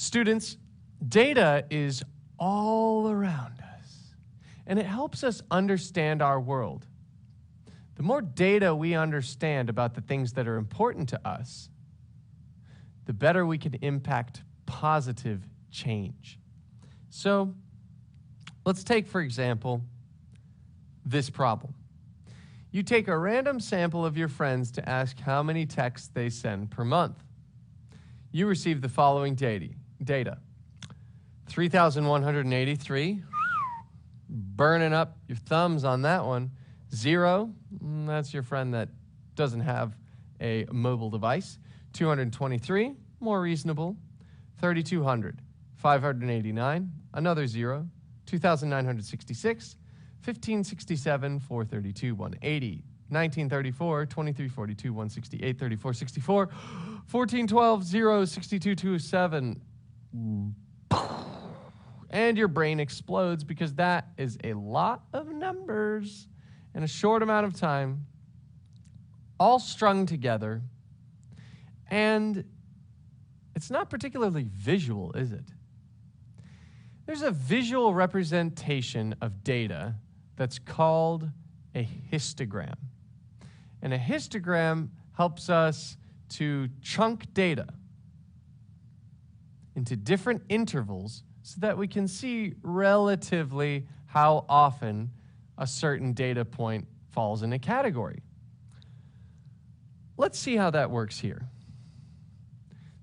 Students, data is all around us, and it helps us understand our world. The more data we understand about the things that are important to us, the better we can impact positive change. So, let's take, for example, this problem. You take a random sample of your friends to ask how many texts they send per month. You receive the following data. 3,183, burning up your thumbs on that one. 0, that's your friend that doesn't have a mobile device. 223, more reasonable. 3,200, 589, another 0. 2,966, 1,567, 432, 180. 1934, 2342, 168, 3464, 1412, 0, 6227. And your brain explodes because that is a lot of numbers in a short amount of time, all strung together. And it's not particularly visual, is it? There's a visual representation of data that's called a histogram. And a histogram helps us to chunk data into different intervals so that we can see relatively how often a certain data point falls in a category. Let's see how that works here.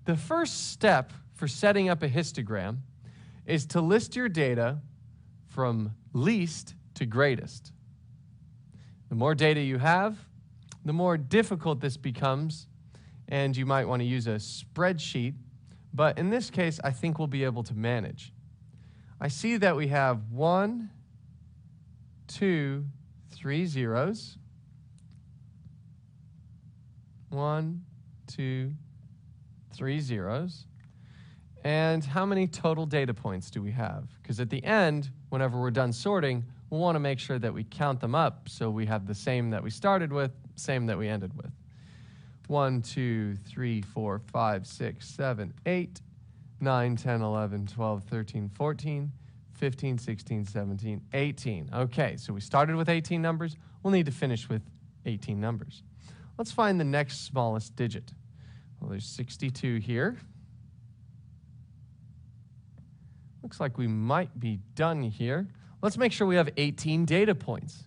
The first step for setting up a histogram is to list your data from least to greatest. The more data you have, the more difficult this becomes, and you might want to use a spreadsheet, but in this case, I think we'll be able to manage. I see that we have 1, 2, 3 zeros. 1, 2, 3 zeros. And how many total data points do we have? Because at the end, whenever we're done sorting, we'll want to make sure that we count them up so we have the same that we started with, same that we ended with. 1, 2, 3, 4, 5, 6, 7, 8, 9, 10, 11, 12, 13, 14, 15, 16, 17, 18. Okay, so we started with 18 numbers. We'll need to finish with 18 numbers. Let's find the next smallest digit. Well, there's 62 here. Looks like we might be done here. Let's make sure we have 18 data points.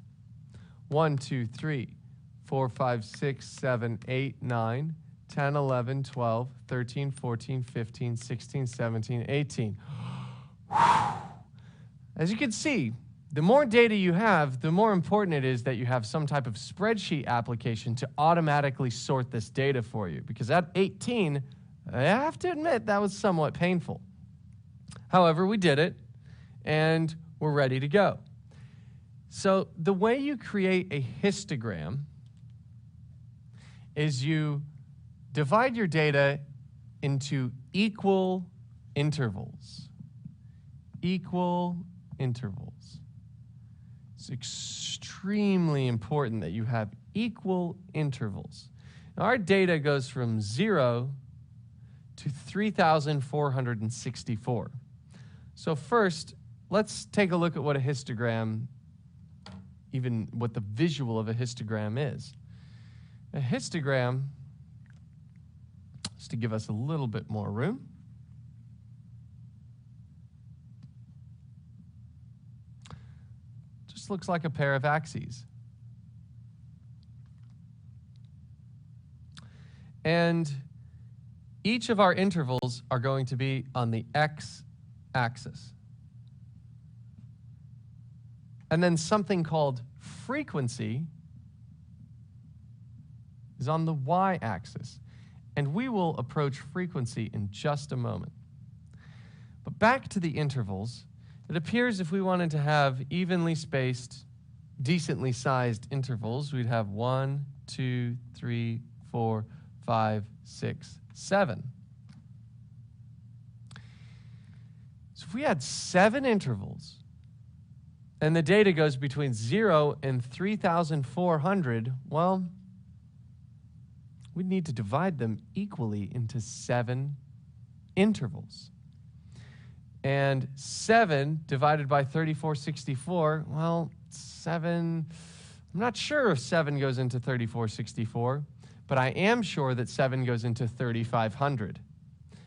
1, 2, 3, 4, 5, 6, 7, 8, 9, 10, 11, 12, 13, 14, 15, 16, 17, 18. As you can see, the more data you have, the more important it is that you have some type of spreadsheet application to automatically sort this data for you. Because at 18, I have to admit that was somewhat painful. However, we did it, and we're ready to go. So the way you create a histogram is you divide your data into equal intervals. Equal intervals. It's extremely important that you have equal intervals. Now, our data goes from 0 to 3,464. So first, let's take a look at what a histogram, even what the visual of a histogram is. A histogram, just to give us a little bit more room, just looks like a pair of axes. And each of our intervals are going to be on the x-axis. And then something called frequency is on the y-axis. And we will approach frequency in just a moment. But back to the intervals, it appears if we wanted to have evenly spaced, decently sized intervals, we'd have 1, 2, 3, 4, 5, 6, 7. So if we had 7 intervals, and the data goes between 0 and 3,400, well, we'd need to divide them equally into 7 intervals. And 7 divided by 3464, well, 7, I'm not sure if 7 goes into 3464, but I am sure that 7 goes into 3500,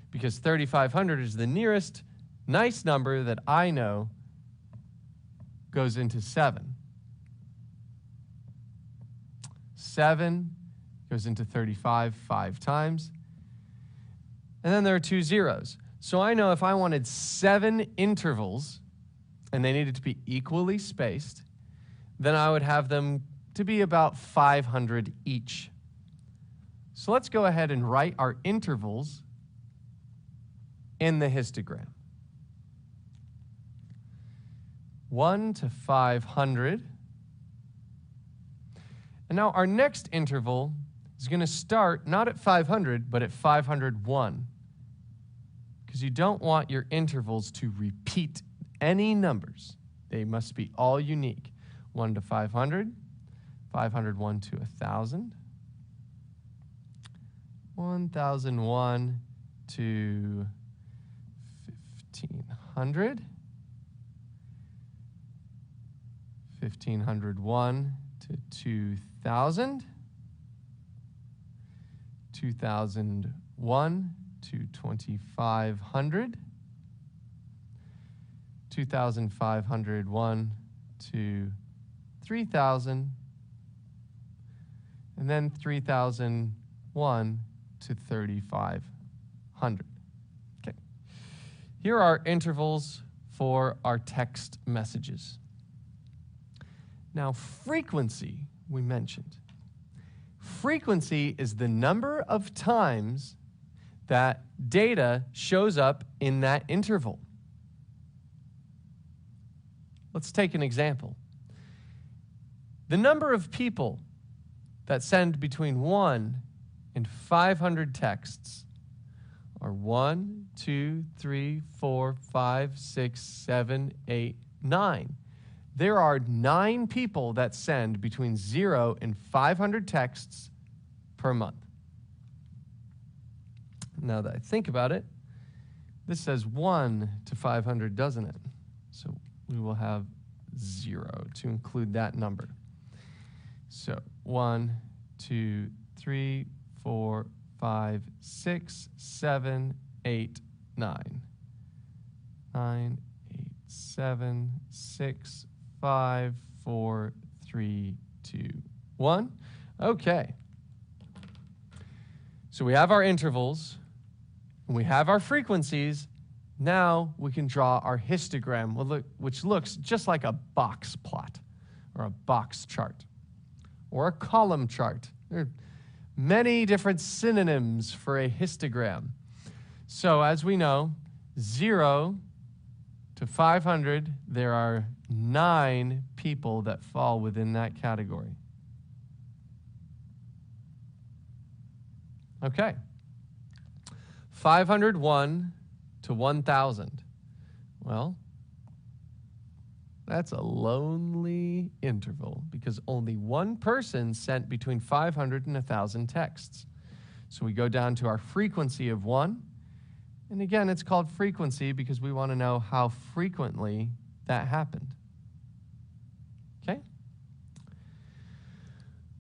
because 3500 is the nearest nice number that I know goes into 7. 7 goes into 35 5 times. And then there are 2 zeros. So I know if I wanted 7 intervals, and they needed to be equally spaced, then I would have them to be about 500 each. So let's go ahead and write our intervals in the histogram. 1 to 500. And now our next interval is going to start not at 500, but at 501. Because you don't want your intervals to repeat any numbers. They must be all unique. 1 to 500, 501 to 1,000, 1,001 to 1,500, 1,501 to 2,000, 2,001 to 2,500, 2,501 to 3,000, and then 3,001 to 3,500. Okay. Here are intervals for our text messages. Now, frequency, we mentioned. Frequency is the number of times that data shows up in that interval. Let's take an example. The number of people that send between 1 and 500 texts are 1, 2, 3, 4, 5, 6, 7, 8, 9. There are 9 people that send between 0 and 500 texts per month. Now that I think about it, this says 1 to 500, doesn't it? So we will have 0 to include that number. So 1, 2, 3, 4, 5, 6, 7, 8, 9. 9, 8, 7, 6, 5, 4, 3, 2, 1. Okay. So we have our intervals, and we have our frequencies. Now we can draw our histogram, which looks just like a box plot, or a box chart, or a column chart. There are many different synonyms for a histogram. So as we know, 0 to 500, there are 9 people that fall within that category. Okay. 501 to 1,000. Well, that's a lonely interval because only one person sent between 500 and 1,000 texts. So we go down to our frequency of 1. And again, it's called frequency because we want to know how frequently that happened. Okay?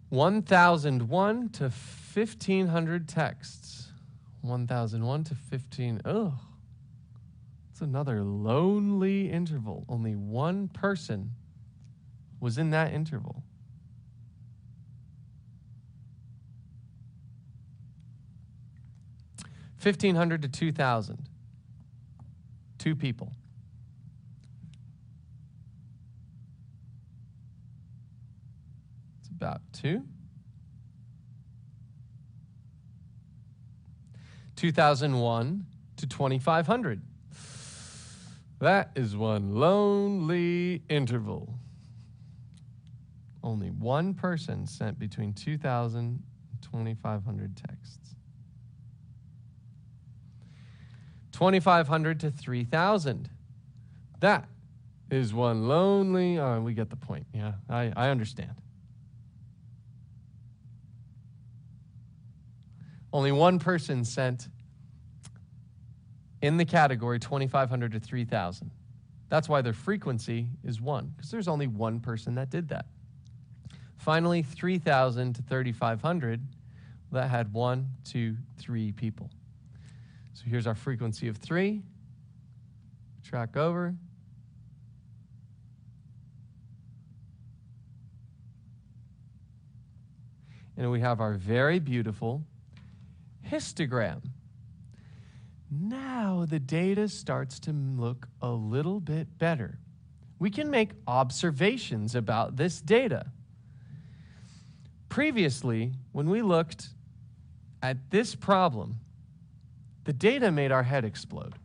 1,001 to 1,500 texts. 1,001 to 15. Oh, it's another lonely interval. Only one person was in that interval. $1,500 to 2,000. 2 people. It's about 2. 2,001 to 2,500. That is one lonely interval. Only one person sent between 2,000 and 2,500 texts. 2,500 to 3,000. That is one lonely, we get the point. Yeah, I understand. Only one person sent in the category 2,500 to 3,000. That's why their frequency is 1, because there's only one person that did that. Finally, 3,000 to 3,500, that had 1, 2, 3 people. So here's our frequency of 3. Track over. And we have our very beautiful histogram. Now the data starts to look a little bit better. We can make observations about this data. Previously, when we looked at this problem, the data made our head explode.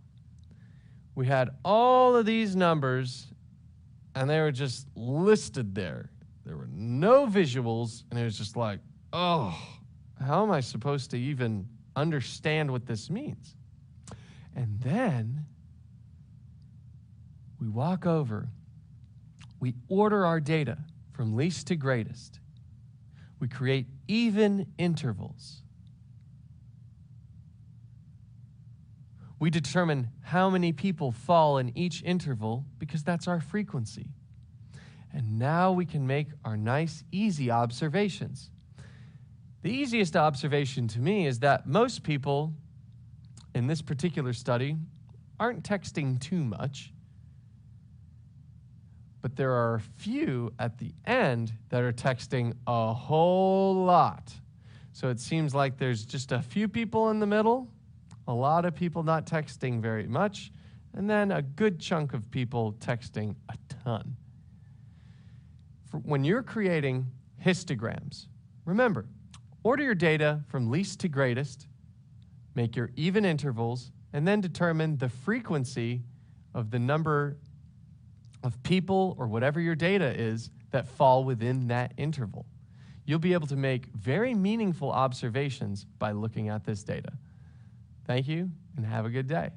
We had all of these numbers, and they were just listed there. There were no visuals, and it was just like, oh, how am I supposed to even understand what this means? And then we walk over, we order our data from least to greatest. We create even intervals. We determine how many people fall in each interval because that's our frequency. And now we can make our nice, easy observations. The easiest observation to me is that most people in this particular study aren't texting too much, but there are a few at the end that are texting a whole lot. So it seems like there's just a few people in the middle, a lot of people not texting very much, and then a good chunk of people texting a ton. When you're creating histograms, remember, order your data from least to greatest, make your even intervals, and then determine the frequency of the number of people or whatever your data is that fall within that interval. You'll be able to make very meaningful observations by looking at this data. Thank you, and have a good day.